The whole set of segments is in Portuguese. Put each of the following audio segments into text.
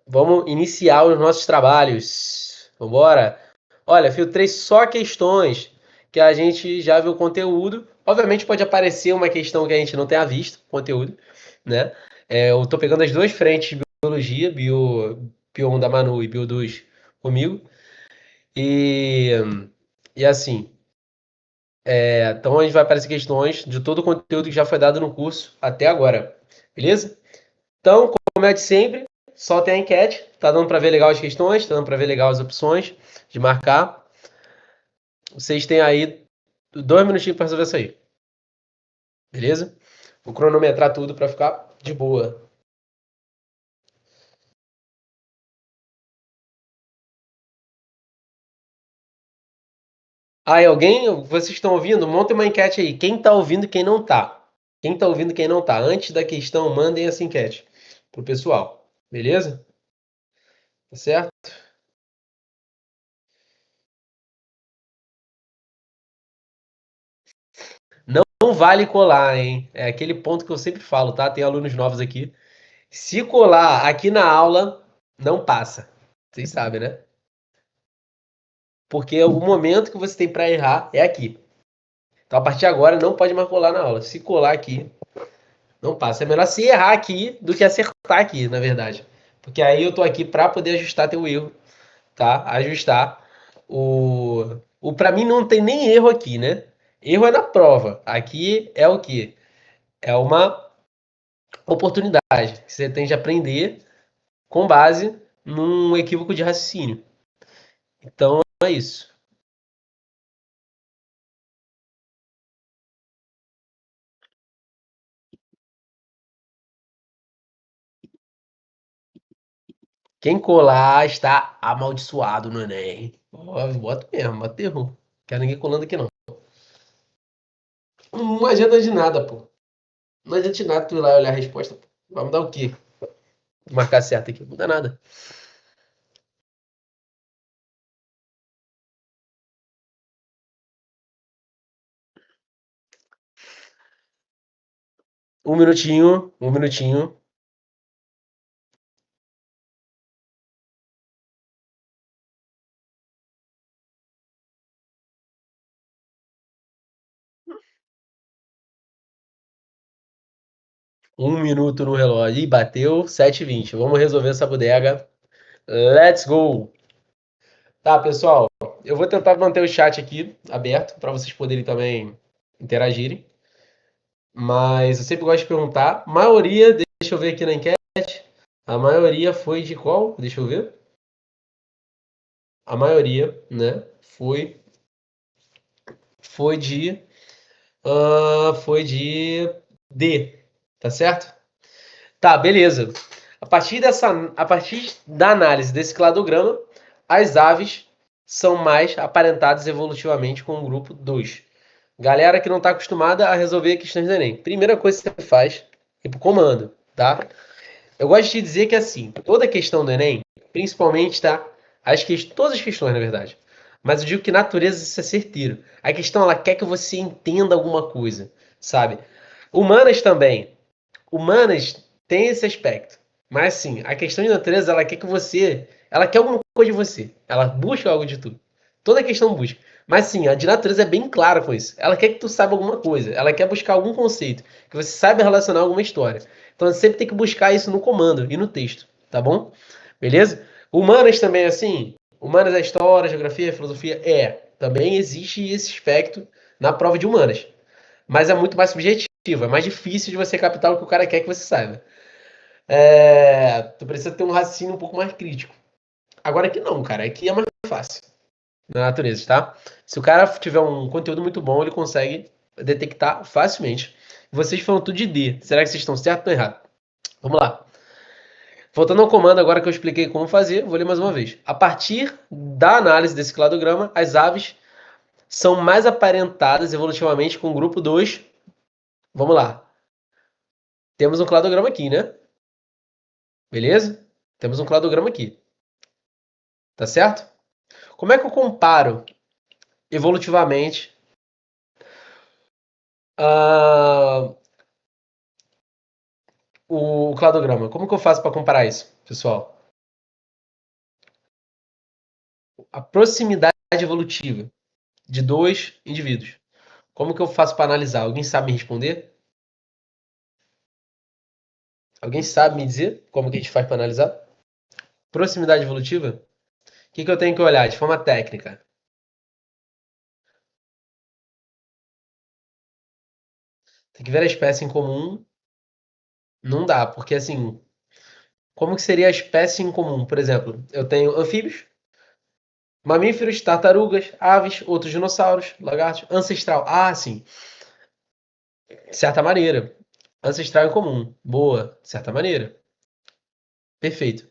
Vamos iniciar os nossos trabalhos. Vambora? Olha, filtrei só questões que a gente já viu conteúdo. Obviamente pode aparecer uma questão que a gente não tenha visto, conteúdo, né? Eu tô pegando as duas frentes de biologia, Bio 1 da Manu e Bio 2 comigo. E, e assim, então a gente vai aparecer questões de todo o conteúdo que já foi dado no curso até agora. Beleza? Então, como é de sempre, só tem a enquete. Tá dando para ver legal as questões, tá dando para ver legal as opções de marcar. Vocês têm aí 2 minutinhos para resolver isso aí. Beleza? Vou cronometrar tudo para ficar de boa. Aí, alguém, vocês estão ouvindo? Monta uma enquete aí. Quem tá ouvindo e quem não tá? Quem tá ouvindo e quem não tá? Antes da questão, mandem essa enquete pro pessoal. Beleza? Tá certo? Não vale colar, hein? É aquele ponto que eu sempre falo, tá? Tem alunos novos aqui. Se colar aqui na aula, não passa. Vocês sabem, né? Porque o momento que você tem para errar é aqui. Então, a partir de agora, não pode mais colar na aula. Se colar aqui, não passa. É melhor se errar aqui do que acertar aqui, na verdade. Porque aí eu tô aqui para poder ajustar teu erro, tá? Ajustar o para mim não tem nem erro aqui, né? Erro é na prova. Aqui é o quê? É uma oportunidade que você tem de aprender com base num equívoco de raciocínio. Então é isso. Quem colar está amaldiçoado no Enem. Ó, bota mesmo, bota erro. Quero ninguém colando aqui não. Não adianta de nada, pô. Não adianta de nada tu ir lá olhar a resposta. Pô. Vai mudar o quê? Marcar certo aqui. Não muda nada. Um minutinho, um minutinho. Um minuto no relógio. Ih, bateu 7h20. Vamos resolver essa bodega. Let's go! Tá, pessoal. Eu vou tentar manter o chat aqui aberto para vocês poderem também interagirem. Mas eu sempre gosto de perguntar. Maioria, deixa eu ver aqui na enquete. A maioria foi de qual? Deixa eu ver. A maioria, né? Foi de. Foi de D. Tá certo? Tá, beleza. A partir da análise desse cladograma, as aves são mais aparentadas evolutivamente com o grupo 2. Galera que não está acostumada a resolver questões do Enem. Primeira coisa que você faz é ir pro comando, tá? Eu gosto de dizer que assim, toda questão do Enem, principalmente, tá? Todas as questões, na verdade. Mas eu digo que natureza isso é certeiro. A questão ela quer que você entenda alguma coisa, sabe? Humanas também. Humanas tem esse aspecto. Mas assim, a questão de natureza ela quer que você, ela quer alguma coisa de você. Ela busca algo de tu. Toda questão busca. Mas sim, a de natureza é bem clara com isso. Ela quer que tu saiba alguma coisa. Ela quer buscar algum conceito. Que você saiba relacionar alguma história. Então você sempre tem que buscar isso no comando e no texto. Tá bom? Beleza? Humanas também, assim. Humanas é história, geografia, filosofia. Também existe esse aspecto na prova de humanas. Mas é muito mais subjetivo. É mais difícil de você captar o que o cara quer que você saiba. Tu precisa ter um raciocínio um pouco mais crítico. Agora aqui não, cara. Aqui é mais fácil na natureza, tá? Se o cara tiver um conteúdo muito bom, ele consegue detectar facilmente. Vocês falam tudo de D. Será que vocês estão certo ou errado? Vamos lá. Voltando ao comando agora que eu expliquei como fazer, vou ler mais uma vez. A partir da análise desse cladograma, as aves são mais aparentadas evolutivamente com o grupo 2. Vamos lá. Temos um cladograma aqui, né? Beleza? Temos um cladograma aqui. Tá certo? Como é que eu comparo evolutivamente ah, o cladograma? Como que eu faço para comparar isso? pessoal? A proximidade evolutiva de dois indivíduos. Como que eu faço para analisar? Alguém sabe me responder? Alguém sabe me dizer como que a gente faz para analisar? Proximidade evolutiva? O que eu tenho que olhar de forma técnica? Tem que ver a espécie em comum. Não dá, porque assim, como que seria a espécie em comum? Por exemplo, eu tenho anfíbios, mamíferos, tartarugas, aves, outros dinossauros, lagartos, ancestral. Ah, sim, de certa maneira. Ancestral em comum. Boa, de certa maneira. Perfeito.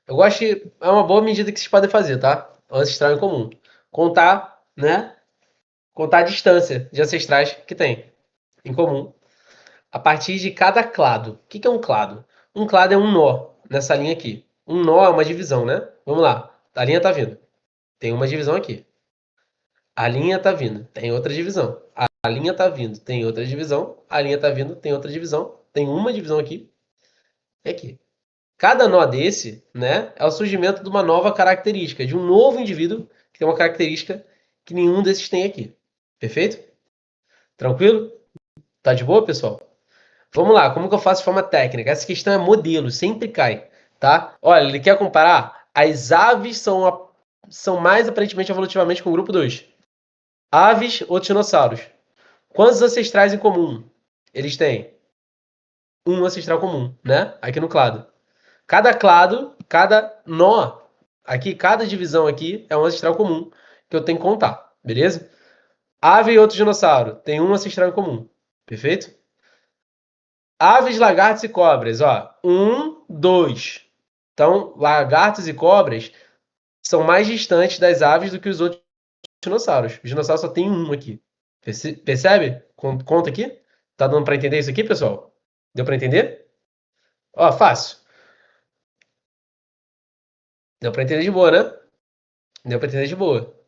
Eu gosto que é uma boa medida que vocês podem fazer, tá? Ancestral em comum. Contar, né? Contar a distância de ancestrais que tem em comum a partir de cada clado. O que é um clado? Um clado é um nó nessa linha aqui. Um nó é uma divisão, né? Vamos lá. A linha tá vindo. Tem uma divisão aqui. A linha tá vindo. Tem outra divisão. A linha tá vindo. Tem outra divisão. A linha tá vindo. Tem outra divisão. Tem uma divisão aqui e aqui. Cada nó desse, né, é o surgimento de uma nova característica, de um novo indivíduo que tem uma característica que nenhum desses tem aqui. Perfeito? Tranquilo? Tá de boa, pessoal? Vamos lá, como que eu faço de forma técnica? Essa questão é modelo, sempre cai, tá? Olha, ele quer comparar? As aves são mais aparentemente evolutivamente com o grupo 2. Aves, outros dinossauros. Quantos ancestrais em comum eles têm? Um ancestral comum, né? Aqui no clado. Cada clado, cada nó, aqui, cada divisão aqui é um ancestral comum que eu tenho que contar, beleza? Ave e outro dinossauro tem um ancestral em comum, perfeito? Aves, lagartos e cobras, ó, um, dois. Então, lagartos e cobras são mais distantes das aves do que os outros dinossauros. Os dinossauros só tem um aqui. Percebe? Conta aqui. Tá dando para entender isso aqui, pessoal? Deu para entender? Ó, fácil. Deu para entender de boa, né? Deu para entender de boa.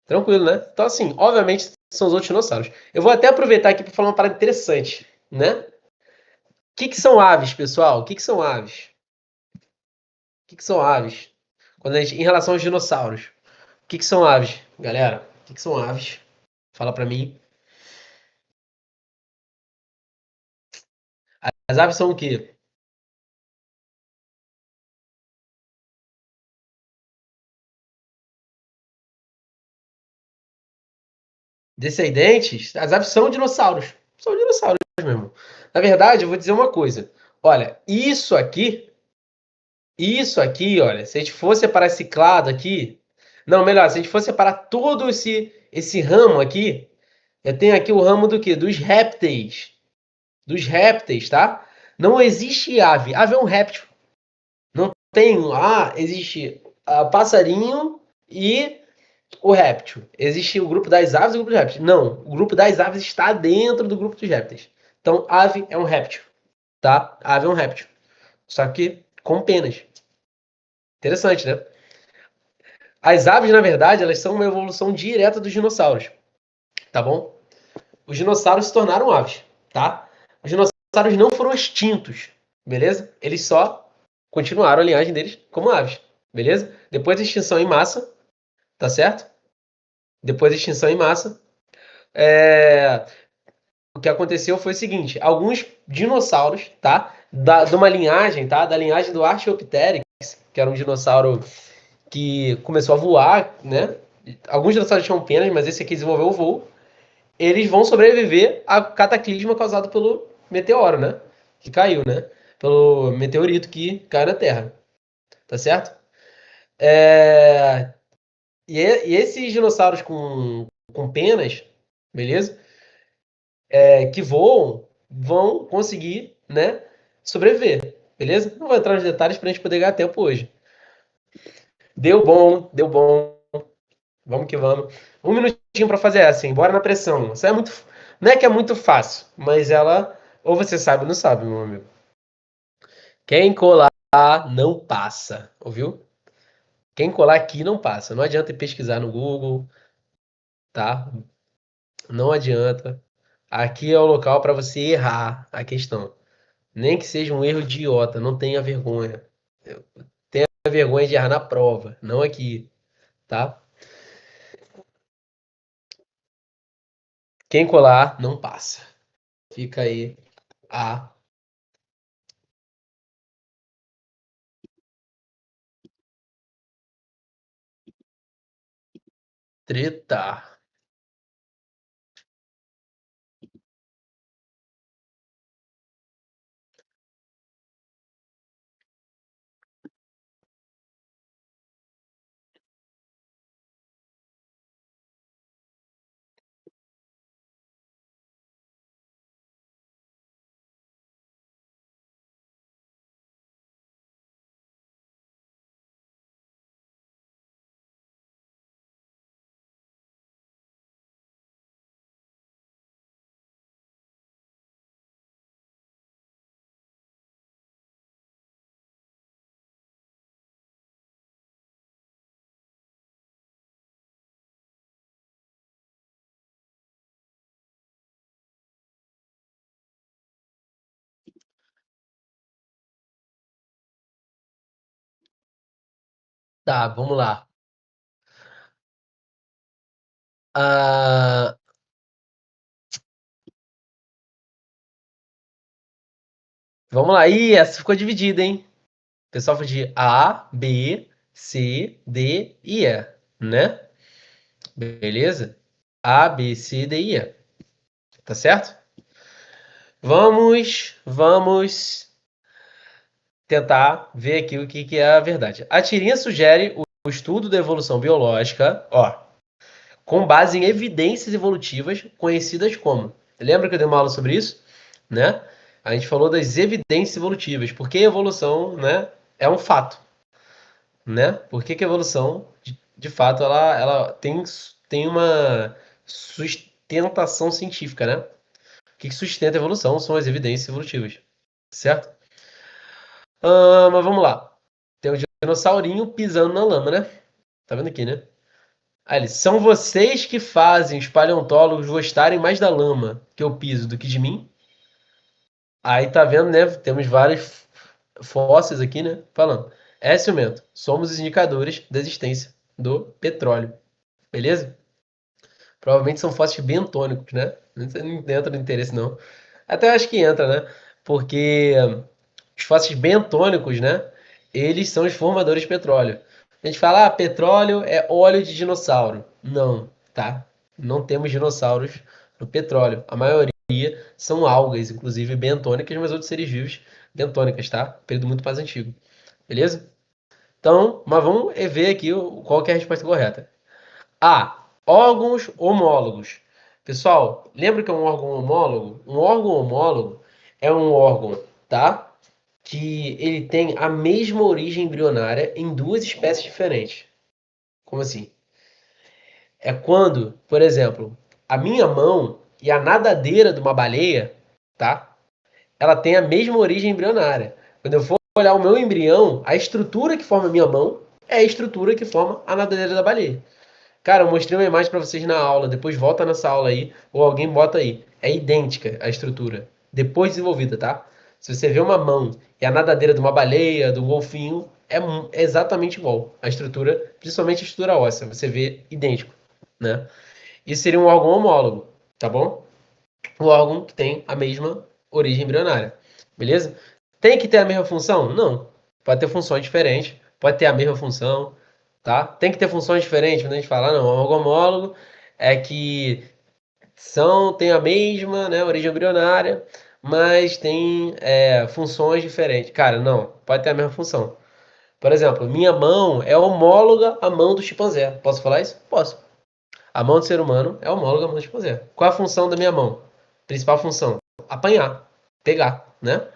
Tranquilo, né? Então, assim, obviamente são os outros dinossauros. Eu vou até aproveitar aqui para falar uma parada interessante, né? O que são aves, pessoal? O que são aves? O que são aves? Em relação aos dinossauros. O que são aves, galera? O que são aves? Fala para mim. As aves são o quê? Descendentes? As aves são dinossauros. São dinossauros mesmo. Na verdade, eu vou dizer uma coisa. Olha, isso aqui, olha, se a gente for separar esse clado aqui, não, melhor, se a gente for separar todo esse ramo aqui, eu tenho aqui o ramo do quê? Dos répteis. Dos répteis, tá? Não existe ave. Ave é um réptil. Não tem, existe passarinho e o réptil. Existe o grupo das aves e o grupo dos répteis. Não, o grupo das aves está dentro do grupo dos répteis. Então, ave é um réptil, tá? Ave é um réptil. Só que com penas. Interessante, né? As aves, na verdade, elas são uma evolução direta dos dinossauros, tá bom? Os dinossauros se tornaram aves, tá? Os dinossauros não foram extintos, beleza? Eles só continuaram a linhagem deles como aves, beleza? Depois da extinção em massa, tá certo? Depois da extinção em massa, o que aconteceu foi o seguinte: alguns dinossauros, tá? De uma linhagem, tá? Da linhagem do Archaeopteryx, que era um dinossauro que começou a voar, né? Alguns dinossauros tinham penas, mas esse aqui desenvolveu o voo. Eles vão sobreviver ao cataclisma causado pelo meteoro, né? Que caiu, né? Pelo meteorito que caiu na Terra. Tá certo? E esses dinossauros com penas, beleza? Que voam, vão conseguir, né? Sobreviver, beleza? Não vou entrar nos detalhes pra gente poder ganhar tempo hoje. Deu bom, deu bom. Vamos que vamos. Um minutinho pra fazer essa, hein? Bora na pressão. Isso é muito. Não é que é muito fácil, mas ela. Ou você sabe ou não sabe, meu amigo. Quem colar não passa, ouviu? Quem colar aqui não passa. Não adianta ir pesquisar no Google, tá? Não adianta. Aqui é o local para você errar a questão, Nem que seja um erro idiota, não tenha vergonha. Tenha vergonha de errar na prova, não aqui, tá? Quem colar, não passa. Fica aí a treta. Tá, vamos lá. Ah, vamos lá. Ih, essa ficou dividida, hein? O pessoal foi de A, B, C, D e E, né? Beleza? A, B, C, D e E. Tá certo? Vamos tentar ver aqui o que é a verdade. A tirinha sugere o estudo da evolução biológica, ó, com base em evidências evolutivas conhecidas como. Lembra que eu dei uma aula sobre isso? Né? A gente falou das evidências evolutivas, porque a evolução, né, é um fato, né? Por que a evolução, de fato, ela tem uma sustentação científica, né? O que sustenta a evolução são as evidências evolutivas, certo? Mas vamos lá. Tem um dinossaurinho pisando na lama, né? Tá vendo aqui, né? Aí ele, são vocês que fazem os paleontólogos gostarem mais da lama que eu piso do que de mim? Aí tá vendo, né? Temos vários fósseis aqui, né? Falando. É ciumento. Somos os indicadores da existência do petróleo. Beleza? Provavelmente são fósseis bentônicos, né? Não entra no interesse, não. Até acho que entra, né? Porque os fósseis bentônicos, né? Eles são os formadores de petróleo. A gente fala, petróleo é óleo de dinossauro. Não, tá? Não temos dinossauros no petróleo. A maioria são algas, inclusive bentônicas, mas outros seres vivos bentônicas, tá? Período muito mais antigo. Beleza? Então, mas vamos ver aqui qual que é a resposta correta. A. Órgãos homólogos. Pessoal, lembra que é um órgão homólogo? Um órgão homólogo é um órgão, tá? Que ele tem a mesma origem embrionária em duas espécies diferentes. Como assim? É quando, por exemplo, a minha mão e a nadadeira de uma baleia, tá? Ela tem a mesma origem embrionária. Quando eu for olhar o meu embrião, a estrutura que forma a minha mão é a estrutura que forma a nadadeira da baleia. Cara, eu mostrei uma imagem para vocês na aula, depois volta nessa aula aí, ou alguém bota aí. É idêntica a estrutura, depois desenvolvida, tá? Se você vê uma mão e a nadadeira de uma baleia, do golfinho, é exatamente igual. A estrutura, principalmente a estrutura óssea, você vê idêntico, né? Isso seria um órgão homólogo, tá bom? Um órgão que tem a mesma origem embrionária, beleza? Tem que ter a mesma função? Não. Pode ter funções diferentes, pode ter a mesma função, tá? Tem que ter funções diferentes, quando a gente fala, não, órgão homólogo é que tem a mesma, né, origem embrionária, mas tem funções diferentes. Cara, não, pode ter a mesma função. Por exemplo, minha mão é homóloga à mão do chimpanzé. Posso falar isso? Posso. A mão do ser humano é homóloga à mão do chimpanzé. Qual é a função da minha mão? Principal função: apanhar, pegar, né?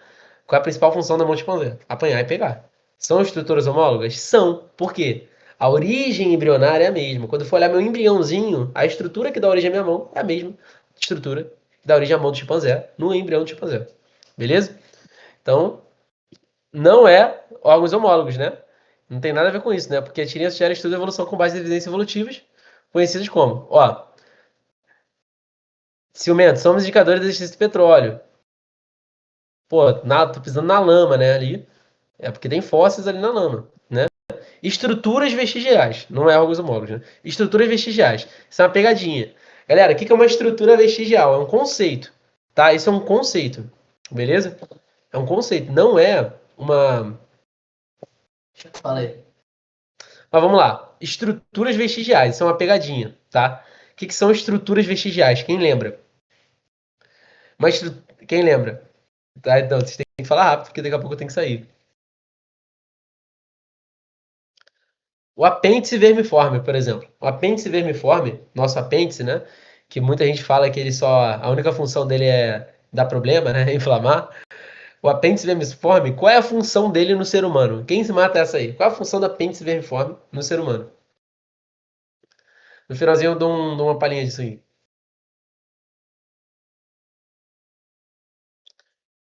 Qual é a principal função da mão de chimpanzé? Apanhar e pegar. São estruturas homólogas? São. Por quê? A origem embrionária é a mesma. Quando eu for olhar meu embriãozinho, a estrutura que dá origem à minha mão é a mesma estrutura que dá origem à mão do chimpanzé no embrião do chimpanzé. Beleza? Então, não é órgãos homólogos, né? Não tem nada a ver com isso, né? Porque a tirinha sugere estudo de evolução com base em evidências evolutivas, conhecidas como, ó, ciumento, somos indicadores da existência do petróleo. Pô, tô pisando na lama, né, ali. É porque tem fósseis ali na lama, né? Estruturas vestigiais, não é órgãos homólogos, né? Estruturas vestigiais. Isso é uma pegadinha. Galera, o que é uma estrutura vestigial? É um conceito, tá? Isso é um conceito, beleza? É um conceito, não é uma... Fala aí. Mas vamos lá. Estruturas vestigiais, isso é uma pegadinha, tá? O que são estruturas vestigiais? Quem lembra? Quem lembra? Tá, então, vocês têm que falar rápido, porque daqui a pouco eu tenho que sair. O apêndice vermiforme, por exemplo. O apêndice vermiforme, nosso apêndice, né? Que muita gente fala que ele só. A única função dele é dar problema, né? Inflamar. O apêndice vermiforme, qual é a função dele no ser humano? Quem se mata essa aí? Qual é a função do apêndice vermiforme no ser humano? No finalzinho eu dou uma palhinha disso aí.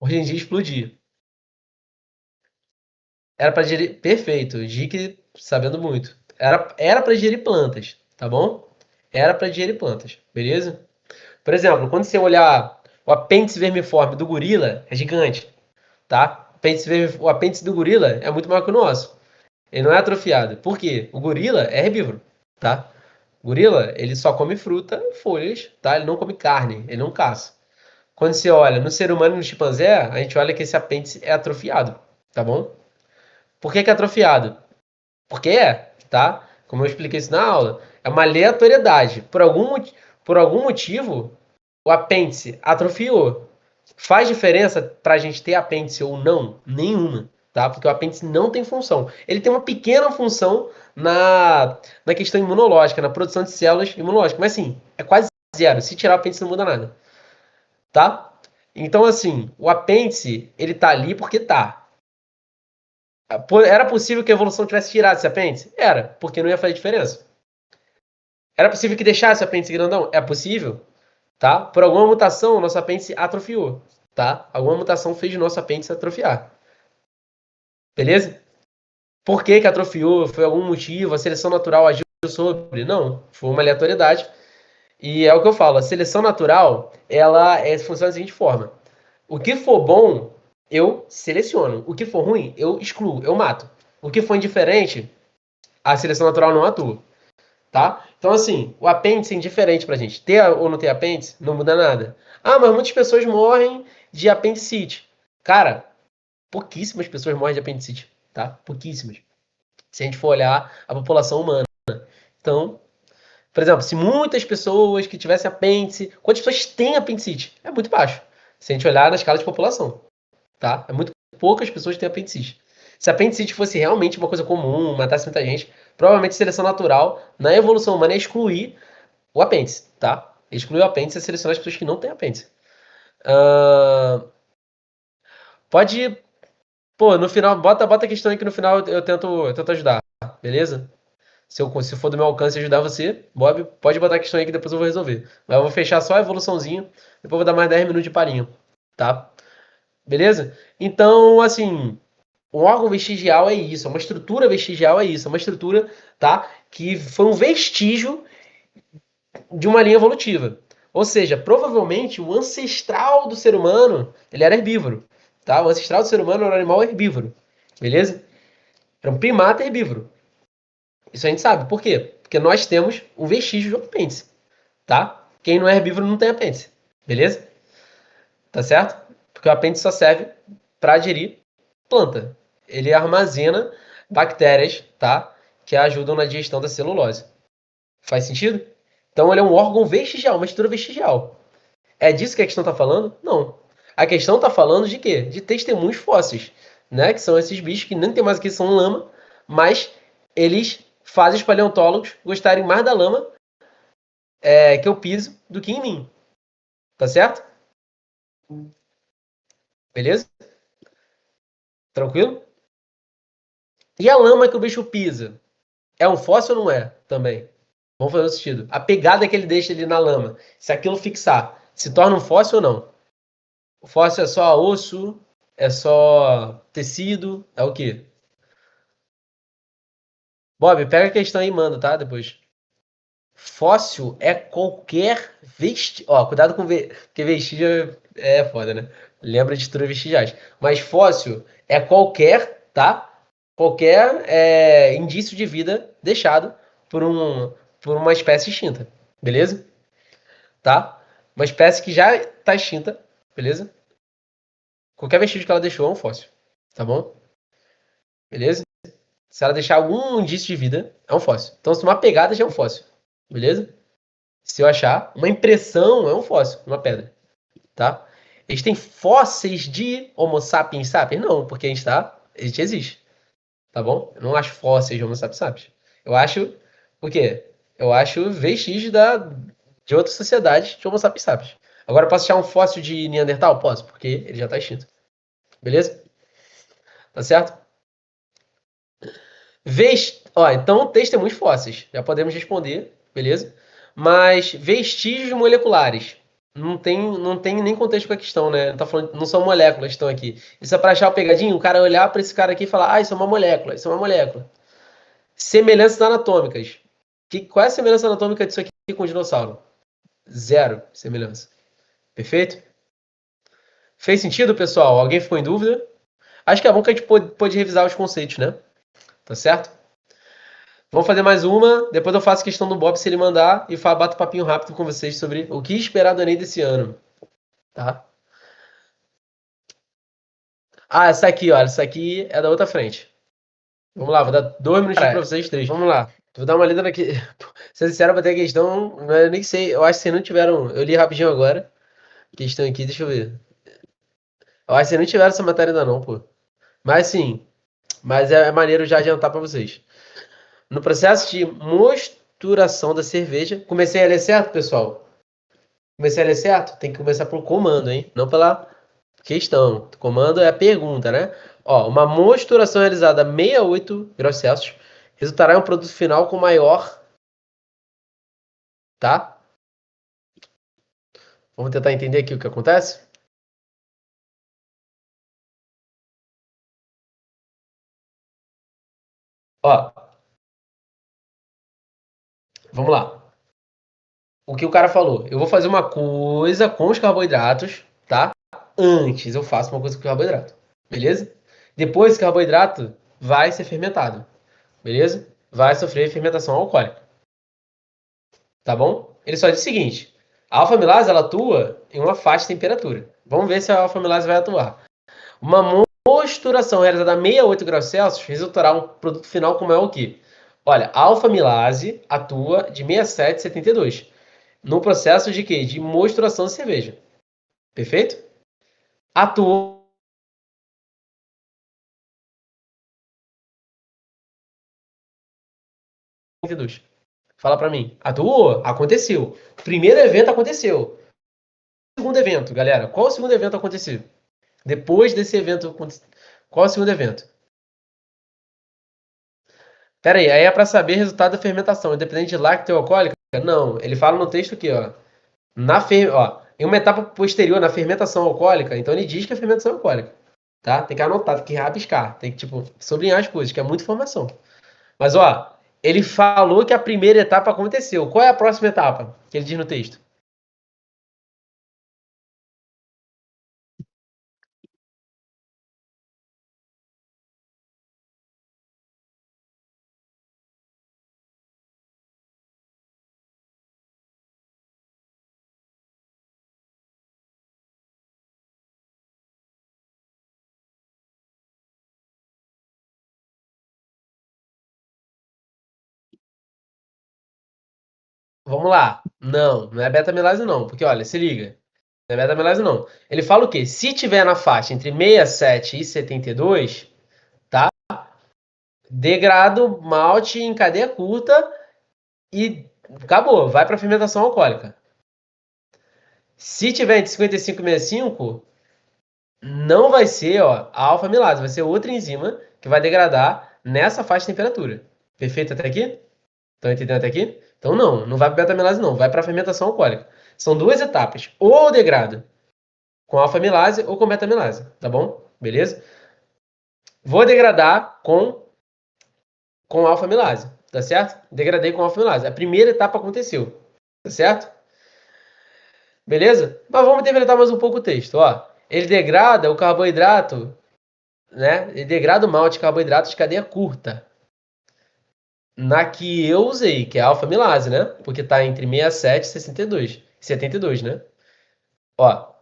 Hoje em dia explodir. Era para digerir. Perfeito. Dick sabendo muito. Era para digerir plantas, tá bom? Era para digerir plantas, beleza? Por exemplo, quando você olhar o apêndice vermiforme do gorila, é gigante, tá? O apêndice do gorila é muito maior que o nosso. Ele não é atrofiado. Por quê? O gorila é herbívoro, tá? O gorila, ele só come fruta, folhas, tá? Ele não come carne, ele não caça. Quando você olha no ser humano e no chimpanzé, a gente olha que esse apêndice é atrofiado, tá bom? Por que que é atrofiado? Porque é, tá? Como eu expliquei isso na aula, é uma aleatoriedade. Por algum motivo, o apêndice atrofiou. Faz diferença para a gente ter apêndice ou não? Nenhuma, tá? Porque o apêndice não tem função. Ele tem uma pequena função na questão imunológica, na produção de células imunológicas, mas assim, é quase zero. Se tirar o apêndice não muda nada, tá? Então assim, o apêndice, ele tá ali porque tá. Era possível que a evolução tivesse tirado esse apêndice? Era, porque não ia fazer diferença. Era possível que deixasse o apêndice grandão? É possível, tá? Por alguma mutação, o nosso apêndice atrofiou, tá? Alguma mutação fez o nosso apêndice atrofiar, beleza? Por que que atrofiou? Foi algum motivo? A seleção natural agiu sobre? Não, foi uma aleatoriedade. E é o que eu falo, a seleção natural, funciona da seguinte forma. O que for bom, eu seleciono. O que for ruim, eu excluo, eu mato. O que for indiferente, a seleção natural não atua, tá? Então, assim, o apêndice é indiferente pra gente. Ter ou não ter apêndice, não muda nada. Ah, mas muitas pessoas morrem de apendicite. Cara, pouquíssimas pessoas morrem de apendicite, tá? Pouquíssimas. Se a gente for olhar a população humana. Então, por exemplo, se muitas pessoas que tivessem apêndice, quantas pessoas têm apendicite? É muito baixo. Se a gente olhar na escala de população, tá? É muito poucas pessoas que têm apendicite. Se a apendicite fosse realmente uma coisa comum, matasse muita gente, provavelmente seleção natural na evolução humana é excluir o apêndice, tá? Excluir o apêndice e selecionar as pessoas que não têm apêndice. Uh, pode. Pô, no final, bota a questão aí que no final eu tento ajudar, beleza? Se for do meu alcance ajudar você, Bob, pode botar a questão aí que depois eu vou resolver. Mas eu vou fechar só a evoluçãozinho, depois eu vou dar mais 10 minutos de parinho, tá? Beleza? Então, assim, um órgão vestigial é isso, uma estrutura vestigial é isso, uma estrutura, tá? Que foi um vestígio de uma linha evolutiva. Ou seja, provavelmente o ancestral do ser humano, ele era herbívoro, tá? O ancestral do ser humano era um animal herbívoro, beleza? Era um primata herbívoro. Isso a gente sabe. Por quê? Porque nós temos um vestígio de apêndice, tá? Quem não é herbívoro não tem apêndice, beleza? Tá certo? Porque o apêndice só serve para digerir planta. Ele armazena bactérias, tá? Que ajudam na digestão da celulose. Faz sentido? Então ele é um órgão vestigial, uma estrutura vestigial. É disso que a questão está falando? Não. A questão está falando de quê? De testemunhos fósseis, né? Que são esses bichos que nem tem mais aqui, são lama, mas eles fazem os paleontólogos gostarem mais da lama que eu piso do que em mim. Tá certo? Beleza? Tranquilo? E a lama que o bicho pisa? É um fóssil ou não é? Também. Vamos fazer o sentido. A pegada que ele deixa ali na lama, se aquilo fixar, se torna um fóssil ou não? O fóssil é só osso, é só tecido, é o quê? Bob, pega a questão aí e manda, tá? Depois. Fóssil é qualquer vestígio. Ó, cuidado com porque vestígio é foda, né? Lembra de estruturas vestigiais. Mas fóssil é qualquer, tá? Qualquer indício de vida deixado por, por uma espécie extinta. Beleza? Tá? Uma espécie que já está extinta. Beleza? Qualquer vestígio que ela deixou é um fóssil. Tá bom? Beleza? Se ela deixar algum indício de vida, é um fóssil. Então, se uma pegada já é um fóssil. Beleza? Se eu achar, uma impressão é um fóssil, uma pedra. Tá? Eles têm fósseis de Homo sapiens sapiens? Não, porque a gente existe. Tá bom? Eu não acho fósseis de Homo sapiens sapiens. Eu acho o quê? Eu acho vestígios de outras sociedades de Homo sapiens sapiens. Agora, eu posso achar um fóssil de Neandertal? Posso, porque ele já está extinto. Beleza? Tá certo? Ó, então, testemunhos fósseis. Já podemos responder, beleza? Mas vestígios moleculares. Não tem nem contexto com a questão, né? Não, tá falando, não são moléculas que estão aqui. Isso é para achar o pegadinho, o cara olhar para esse cara aqui e falar: ah, isso é uma molécula, isso é uma molécula. Semelhanças anatômicas. Qual é a semelhança anatômica disso aqui com o dinossauro? Zero semelhança. Perfeito? Fez sentido, pessoal? Alguém ficou em dúvida? Acho que é bom que a gente pode revisar os conceitos, né? Tá certo? Vamos fazer mais uma. Depois eu faço questão do Bob se ele mandar e bato um papinho rápido com vocês sobre o que esperar do Enem desse ano. Tá? Ah, essa aqui, olha. Essa aqui é da outra frente. Vamos lá, vou dar 2 minutinhos pra vocês, 3. Vamos lá. Vou dar uma lida aqui. Ser sincero, vou ter a questão. Eu nem sei. Eu acho que vocês não tiveram. Eu li rapidinho agora. Questão aqui, deixa eu ver. Eu acho que vocês não tiveram essa matéria ainda não, pô. Mas sim. Mas é maneiro já adiantar pra vocês. No processo de mosturação da cerveja. Comecei a ler certo, pessoal? Comecei a ler certo? Tem que começar por comando, hein? Não pela questão. O comando é a pergunta, né? Ó, uma mosturação realizada a 68 graus Celsius resultará em um produto final com maior, tá? Vamos tentar entender aqui o que acontece? Ó, vamos lá. O que o cara falou? Eu vou fazer uma coisa com os carboidratos, tá? Antes eu faço uma coisa com o carboidrato, beleza? Depois o carboidrato vai ser fermentado, beleza? Vai sofrer fermentação alcoólica. Tá bom? Ele só diz o seguinte: a alfa-amilase ela atua em uma faixa de temperatura. Vamos ver se a alfa-amilase vai atuar. Uma mosturação realizada a 68 graus Celsius resultará um produto final como é o quê? Olha, a alfa-amilase atua de 67 a 72 no processo de quê? De mosturação de cerveja. Perfeito? Atua. Fala pra mim. Atuou? Aconteceu. O primeiro evento aconteceu. O segundo evento, galera. Qual o segundo evento aconteceu? Depois desse evento, qual é o segundo evento? Pera aí é para saber o resultado da fermentação, independente de lácteo ou alcoólica? Não, ele fala no texto aqui, ó. Ó, em uma etapa posterior na fermentação alcoólica, então ele diz que é fermentação alcoólica, tá? Tem que anotar, tem que rabiscar, tem que, tipo, sublinhar as coisas, que é muita informação. Mas, ó, ele falou que a primeira etapa aconteceu. Qual é a próxima etapa que ele diz no texto? Vamos lá. Não é beta-amiloase não, porque olha, se liga. Não é beta-amiloase não. Ele fala o quê? Se tiver na faixa entre 67 e 72, tá? Degrado, malte em cadeia curta e acabou, vai para fermentação alcoólica. Se tiver entre 55 e 65, não vai ser, ó, a alfa-amilase, vai ser outra enzima que vai degradar nessa faixa de temperatura. Perfeito até aqui? Estão entendendo até aqui? Então não vai para beta-amilase não, vai para fermentação alcoólica. São duas etapas, ou degrado com alfa-amilase ou com beta-amilase, tá bom? Beleza? Vou degradar com alfa-amilase, tá certo? Degradei com alfa-amilase. A primeira etapa aconteceu, tá certo? Beleza? Mas vamos interpretar mais um pouco o texto, ó. Ele degrada o carboidrato, né? Ele degrada o malte carboidrato de cadeia curta. Na que eu usei, que é a alfa-milase, né? Porque tá entre 67 e 62. 72, né? Ó,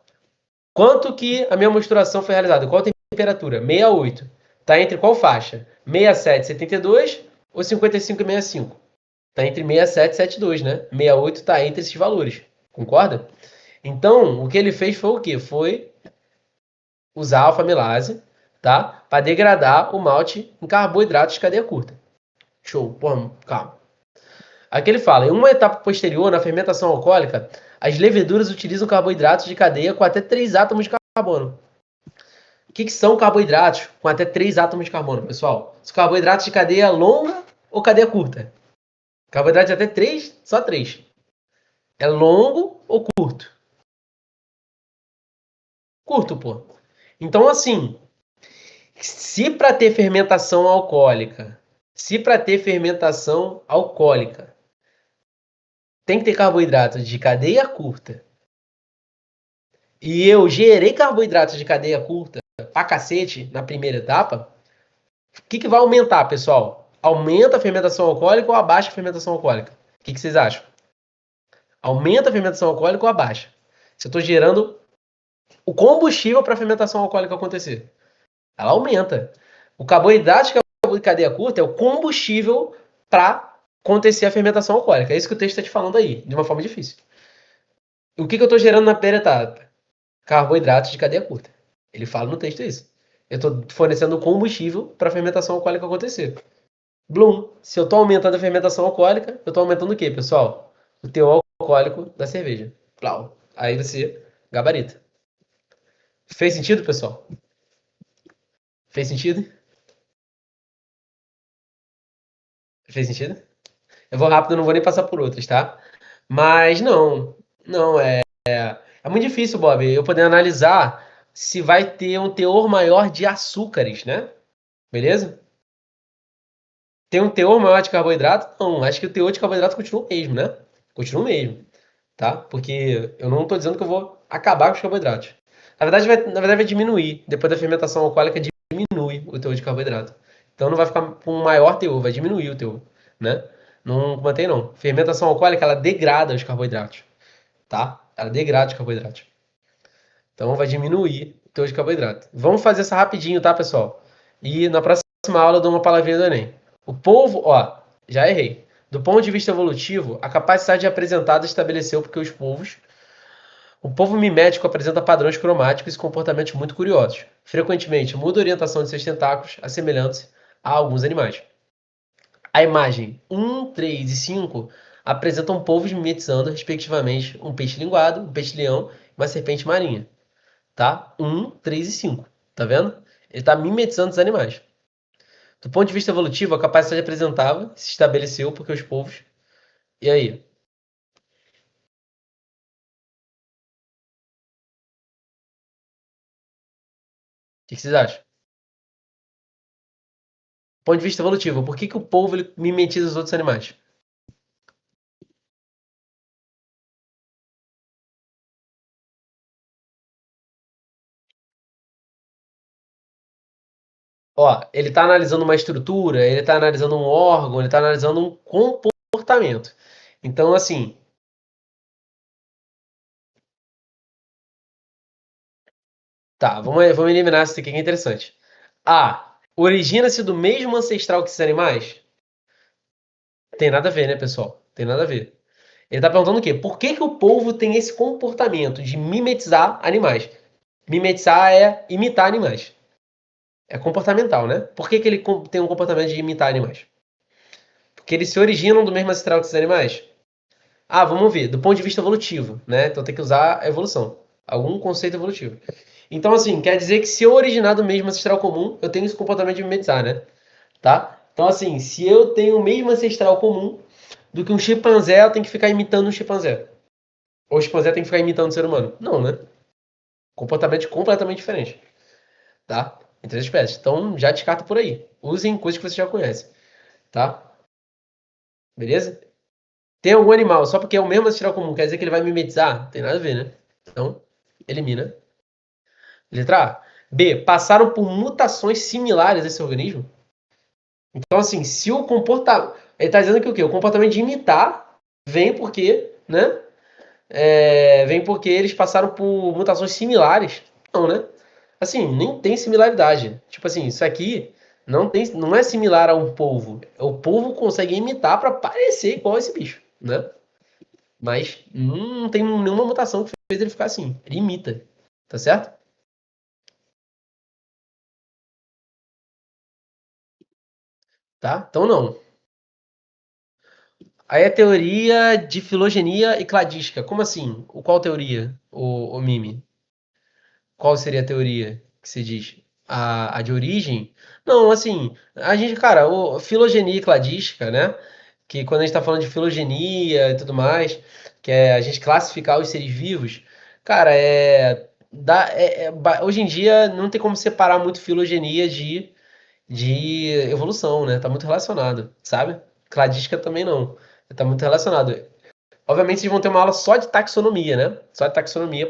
quanto que a minha misturação foi realizada? Qual a temperatura? 68. Tá entre qual faixa? 67 e 72 ou 55 e 65? Tá entre 67 e 72, né? 68 tá entre esses valores. Concorda? Então, o que ele fez foi o quê? Foi usar a alfa-milase, tá? Para degradar o malte em carboidratos de cadeia curta. Show. Pô, calma. Aqui ele fala, em uma etapa posterior, na fermentação alcoólica, as leveduras utilizam carboidratos de cadeia com até 3 átomos de carbono. O que são carboidratos com até 3 átomos de carbono, pessoal? São carboidratos de cadeia longa ou cadeia curta? Carboidrato de até 3, só 3. É longo ou curto? Curto, pô. Então, assim, se para ter fermentação alcoólica, tem que ter carboidratos de cadeia curta, e eu gerei carboidratos de cadeia curta pra cacete na primeira etapa, o que vai aumentar, pessoal? Aumenta a fermentação alcoólica ou abaixa a fermentação alcoólica? O que vocês acham? Aumenta a fermentação alcoólica ou abaixa? Se eu estou gerando o combustível para a fermentação alcoólica acontecer, ela aumenta. O carboidrato de cadeia curta é o combustível para acontecer a fermentação alcoólica. É isso que o texto está te falando aí, de uma forma difícil. O que eu estou gerando na primeira etapa? Carboidratos de cadeia curta. Ele fala no texto isso. Eu estou fornecendo combustível para a fermentação alcoólica acontecer. Bloom. Se eu estou aumentando a fermentação alcoólica, eu estou aumentando o quê, pessoal? O teor alcoólico da cerveja. Plau. Aí você gabarita. Fez sentido, pessoal? Fez sentido? Fez sentido? Eu vou rápido, não vou nem passar por outras, tá? Mas não é muito difícil, Bob, eu poder analisar se vai ter um teor maior de açúcares, né? Beleza? Tem um teor maior de carboidrato? Não, acho que o teor de carboidrato continua o mesmo, né? Continua o mesmo, tá? Porque eu não estou dizendo que eu vou acabar com os carboidratos. Na verdade vai diminuir. Depois da fermentação alcoólica, diminui o teor de carboidrato. Então não vai ficar com um maior teor, vai diminuir o teor, né? Não mantém, não. Fermentação alcoólica, ela degrada os carboidratos, tá? Ela degrada os carboidratos. Então vai diminuir o teor de carboidrato. Vamos fazer essa rapidinho, tá, pessoal? E na próxima aula eu dou uma palavrinha do Enem. O polvo, ó, já errei. Do ponto de vista evolutivo, a capacidade apresentada estabeleceu porque o polvo mimético apresenta padrões cromáticos e comportamentos muito curiosos. Frequentemente muda a orientação de seus tentáculos, assemelhando-se a alguns animais. A imagem 1, 3 e 5 apresentam polvos mimetizando, respectivamente, um peixe linguado, um peixe-leão e uma serpente marinha. Tá? 1, 3 e 5. Tá vendo? Ele está mimetizando os animais. Do ponto de vista evolutivo, a capacidade apresentável se estabeleceu porque os povos. E aí? O que vocês acham? Do ponto de vista evolutivo, por que o polvo ele mimetiza os outros animais? Ó, ele está analisando uma estrutura, ele está analisando um órgão, ele está analisando um comportamento. Então, assim, tá, vamos eliminar isso aqui que é interessante. A. Origina-se do mesmo ancestral que esses animais? Tem nada a ver, né, pessoal? Tem nada a ver. Ele está perguntando o quê? Por que o polvo tem esse comportamento de mimetizar animais? Mimetizar é imitar animais. É comportamental, né? Por que ele tem um comportamento de imitar animais? Porque eles se originam do mesmo ancestral que esses animais? Ah, vamos ver, do ponto de vista evolutivo, né? Então tem que usar a evolução, algum conceito evolutivo. Então, assim, quer dizer que se eu originar do mesmo ancestral comum, eu tenho esse comportamento de mimetizar, né? Tá? Então, assim, se eu tenho o mesmo ancestral comum do que um chimpanzé, eu tenho que ficar imitando um chimpanzé. Ou o chimpanzé tem que ficar imitando o ser humano. Não, né? Comportamento completamente diferente, tá? Entre as espécies. Então, já descarta por aí. Usem coisas que você já conhece, tá? Beleza? Tem algum animal, só porque é o mesmo ancestral comum, quer dizer que ele vai mimetizar? Tem nada a ver, né? Então, elimina. Letra A. B. Passaram por mutações similares a esse organismo. Então, assim, se o comportamento. Ele está dizendo que o quê? O comportamento de imitar vem porque, né? Vem porque eles passaram por mutações similares. Não, né? Assim, nem tem similaridade. Tipo assim, isso aqui não é similar a um polvo. O polvo consegue imitar para parecer igual a esse bicho, né? Mas não tem nenhuma mutação que fez ele ficar assim. Ele imita, tá certo? Tá? Então não. Aí a teoria de filogenia e cladística. Como assim? Qual teoria, o Mimi? Qual seria a teoria que se diz? A de origem? Não, assim, a gente, cara, filogenia e cladística, né? Que quando a gente está falando de filogenia e tudo mais, que é a gente classificar os seres vivos, cara, hoje em dia não tem como separar muito filogenia de evolução, né? Tá muito relacionado, sabe? Cladística também não. Tá muito relacionado. Obviamente, vocês vão ter uma aula só de taxonomia, né? Só de taxonomia,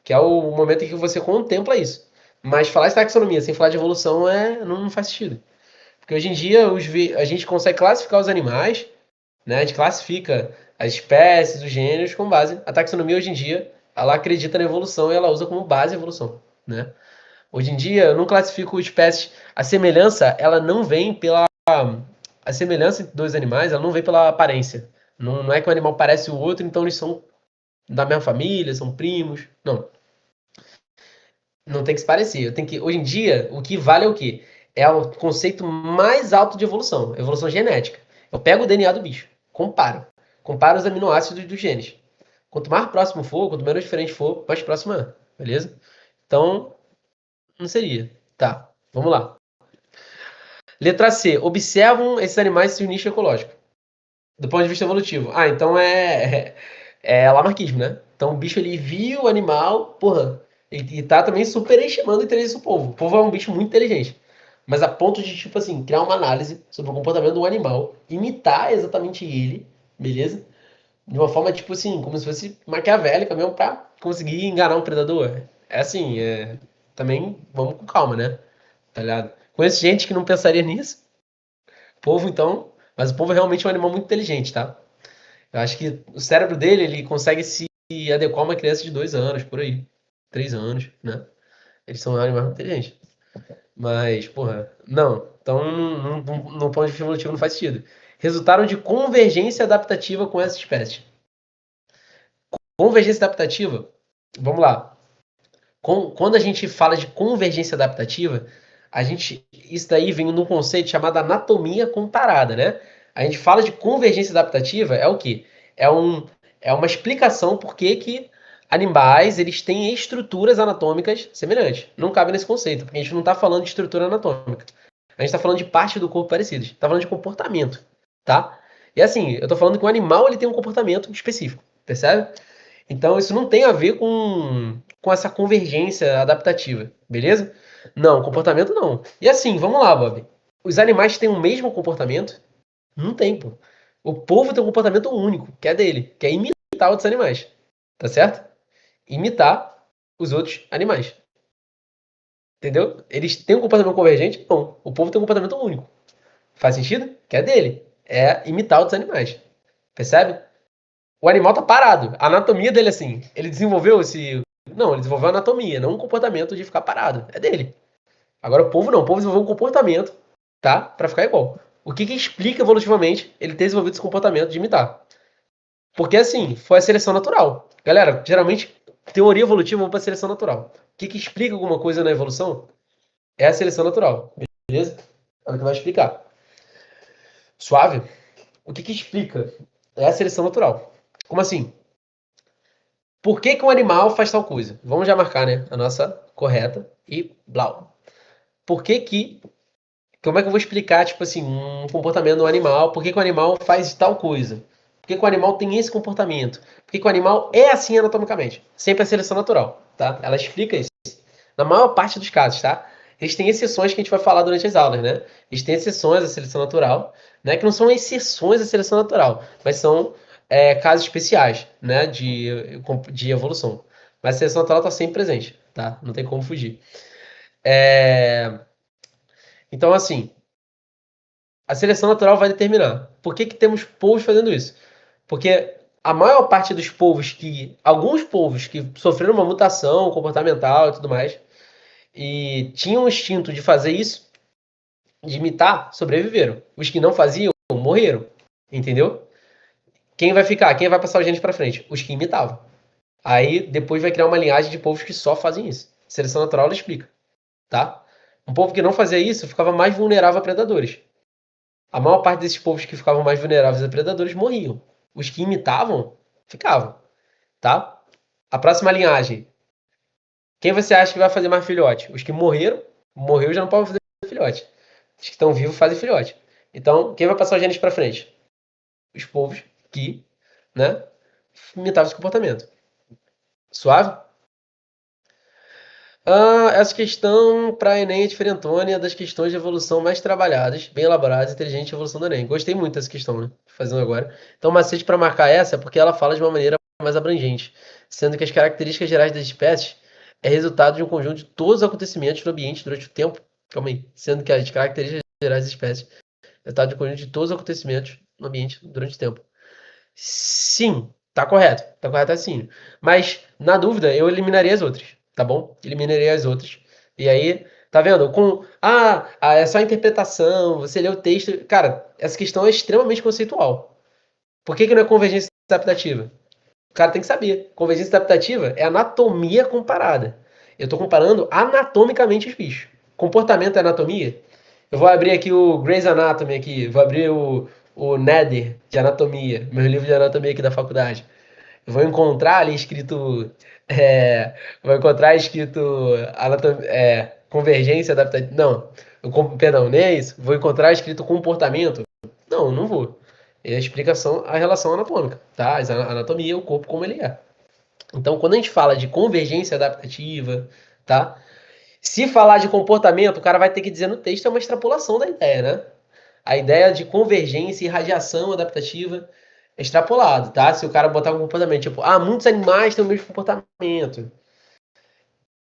que é o momento em que você contempla isso. Mas falar de taxonomia sem falar de evolução não faz sentido. Porque hoje em dia a gente consegue classificar os animais, né? A gente classifica as espécies, os gêneros com base. A taxonomia hoje em dia, ela acredita na evolução e ela usa como base a evolução, né? Hoje em dia, eu não classifico espécies. A semelhança, ela não vem pela. A semelhança entre dois animais, ela não vem pela aparência. Não é que o animal parece o outro, então eles são da mesma família, são primos. Não, não tem que se parecer. Hoje em dia, o que vale é o quê? É o conceito mais alto de evolução, evolução genética. Eu pego o DNA do bicho, comparo os aminoácidos dos genes. Quanto mais próximo for, quanto menos diferente for, mais próximo é, beleza? Então, não seria. Tá, vamos lá. Letra C. Observam esses animais seu nicho ecológico. Do ponto de vista evolutivo. Ah, então é lamarquismo, né? Então o bicho ele viu o animal, porra, e tá também superestimando a inteligência do povo. O povo é um bicho muito inteligente. Mas a ponto de, tipo assim, criar uma análise sobre o comportamento do animal, imitar exatamente ele, beleza? De uma forma, tipo assim, como se fosse maquiavélica mesmo pra conseguir enganar um predador. É assim, também vamos com calma, né? Tá ligado? Conheço gente que não pensaria nisso. Povo, então. Mas o povo é realmente um animal muito inteligente, tá? Eu acho que o cérebro dele, ele consegue se adequar a uma criança de 2 anos, por aí. 3 anos, né? Eles são animais muito inteligentes. Mas, porra, não. Então, no ponto de vista evolutivo, não faz sentido. Resultaram de convergência adaptativa com essa espécie. Convergência adaptativa, vamos lá. Quando a gente fala de convergência adaptativa, isso daí vem num conceito chamado anatomia comparada, né? A gente fala de convergência adaptativa, é o quê? É, um, é uma explicação por que animais eles têm estruturas anatômicas semelhantes. Não cabe nesse conceito, porque a gente não está falando de estrutura anatômica. A gente está falando de parte do corpo parecidas. Está falando de comportamento, tá? E assim, eu estou falando que o animal ele tem um comportamento específico, percebe? Então, isso não tem a ver com essa convergência adaptativa, beleza? Não, comportamento não. E assim, vamos lá, Bob. Os animais têm o mesmo comportamento? Não tem, pô. O povo tem um comportamento único, que é dele, que é imitar outros animais. Tá certo? Imitar os outros animais. Entendeu? Eles têm um comportamento convergente? Não. O povo tem um comportamento único. Faz sentido? Que é dele. É imitar outros animais. Percebe? O animal tá parado. A anatomia dele, assim, ele desenvolveu esse. Não, ele desenvolveu a anatomia, não um comportamento de ficar parado. É dele. Agora o povo não. O povo desenvolveu um comportamento, tá? Pra ficar igual. O que explica evolutivamente ele ter desenvolvido esse comportamento de imitar? Porque, assim, foi a seleção natural. Galera, geralmente, teoria evolutiva vamos pra seleção natural. O que explica alguma coisa na evolução? É a seleção natural. Beleza? É o que vai explicar. Suave? O que explica? É a seleção natural. Como assim? Por que um animal faz tal coisa? Vamos já marcar, né? A nossa correta e blau. Por que. Como é que eu vou explicar, tipo assim, um comportamento do animal? Por que o animal faz tal coisa? Por que o animal tem esse comportamento? Por que o animal é assim anatomicamente? Sempre a seleção natural, tá? Ela explica isso. Na maior parte dos casos, tá? Eles têm exceções que a gente vai falar durante as aulas, né? Eles têm exceções à seleção natural, né? Que não são exceções à seleção natural, mas são casos especiais, né? De evolução. Mas a seleção natural está sempre presente, tá? Não tem como fugir. É, Então, assim, a seleção natural vai determinar. Por que que temos povos fazendo isso? Porque a maior parte dos povos alguns povos que sofreram uma mutação comportamental e tudo mais, e tinham o instinto de fazer isso, de imitar, sobreviveram. Os que não faziam, morreram. Entendeu? Quem vai ficar? Quem vai passar os genes para frente? Os que imitavam. Aí depois vai criar uma linhagem de povos que só fazem isso. Seleção natural ela explica, tá? Um povo que não fazia isso ficava mais vulnerável a predadores. A maior parte desses povos que ficavam mais vulneráveis a predadores morriam. Os que imitavam ficavam, tá? A próxima linhagem. Quem você acha que vai fazer mais filhote? Os que morreram, morreu já não pode fazer filhote. Os que estão vivos fazem filhote. Então, quem vai passar os genes para frente? Os povos que, né, imitavam esse comportamento. Suave? Essa questão para Enem é diferentona e é das questões de evolução mais trabalhadas, bem elaboradas e inteligente de evolução do Enem. Gostei muito dessa questão, né? Fazendo agora. Então, o macete para marcar essa é porque ela fala de uma maneira mais abrangente, sendo que as características gerais das espécies é resultado de um conjunto de todos os acontecimentos no ambiente durante o tempo. Calma aí. Sendo que as características gerais das espécies é resultado de um conjunto de todos os acontecimentos no ambiente durante o tempo. Sim, tá correto. Tá correto assim. Mas, na dúvida, eu eliminaria as outras, tá bom? Eliminaria as outras. E aí, tá vendo? É só interpretação, você lê o texto. Cara, essa questão é extremamente conceitual. Por que que não é convergência adaptativa? O cara tem que saber. Convergência adaptativa é anatomia comparada. Eu tô comparando anatomicamente os bichos. Comportamento é anatomia? Eu vou abrir aqui o Grey's Anatomy aqui, vou abrir o Nether de anatomia, meu livro de anatomia aqui da faculdade. Eu vou encontrar ali escrito, vou encontrar escrito convergência adaptativa. Não, perdão, nem é isso. Vou encontrar escrito comportamento. Não, não vou. É a explicação, a relação anatômica, tá? A anatomia, o corpo como ele é. Então, quando a gente fala de convergência adaptativa, tá? Se falar de comportamento, o cara vai ter que dizer no texto, é uma extrapolação da ideia, né? A ideia de convergência e radiação adaptativa é extrapolado, tá? Se o cara botar um comportamento tipo, muitos animais têm o mesmo comportamento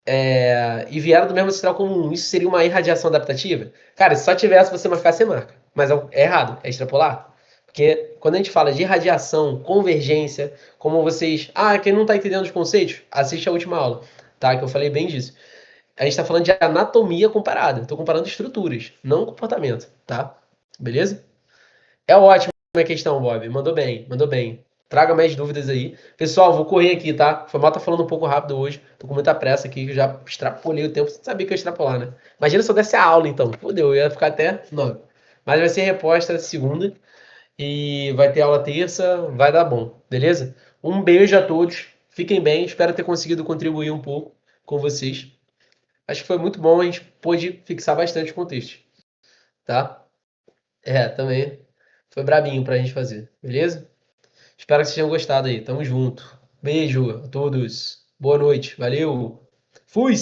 e vieram do mesmo ancestral comum, isso seria uma irradiação adaptativa? Cara, se só tivesse você marcar, você marca. Mas é errado, é extrapolar. Porque quando a gente fala de radiação, convergência, como vocês. Quem não tá entendendo os conceitos, assiste a última aula, tá? Que eu falei bem disso. A gente está falando de anatomia comparada. Estou comparando estruturas, não comportamento, tá? Beleza? É ótimo a questão, Bob. Mandou bem, mandou bem. Traga mais dúvidas aí. Pessoal, vou correr aqui, tá? Foi mal tá falando um pouco rápido hoje. Tô com muita pressa aqui, que eu já extrapolei o tempo. Você sabia que eu ia extrapolar, né? Imagina se eu desse a aula, então. Fudeu, eu ia ficar até 9. Mas vai ser reposta segunda. E vai ter aula terça. Vai dar bom, beleza? Um beijo a todos. Fiquem bem. Espero ter conseguido contribuir um pouco com vocês. Acho que foi muito bom, a gente pôde fixar bastante contexto, tá? Também foi brabinho pra gente fazer, beleza? Espero que vocês tenham gostado aí. Tamo junto. Beijo a todos. Boa noite. Valeu. Fui!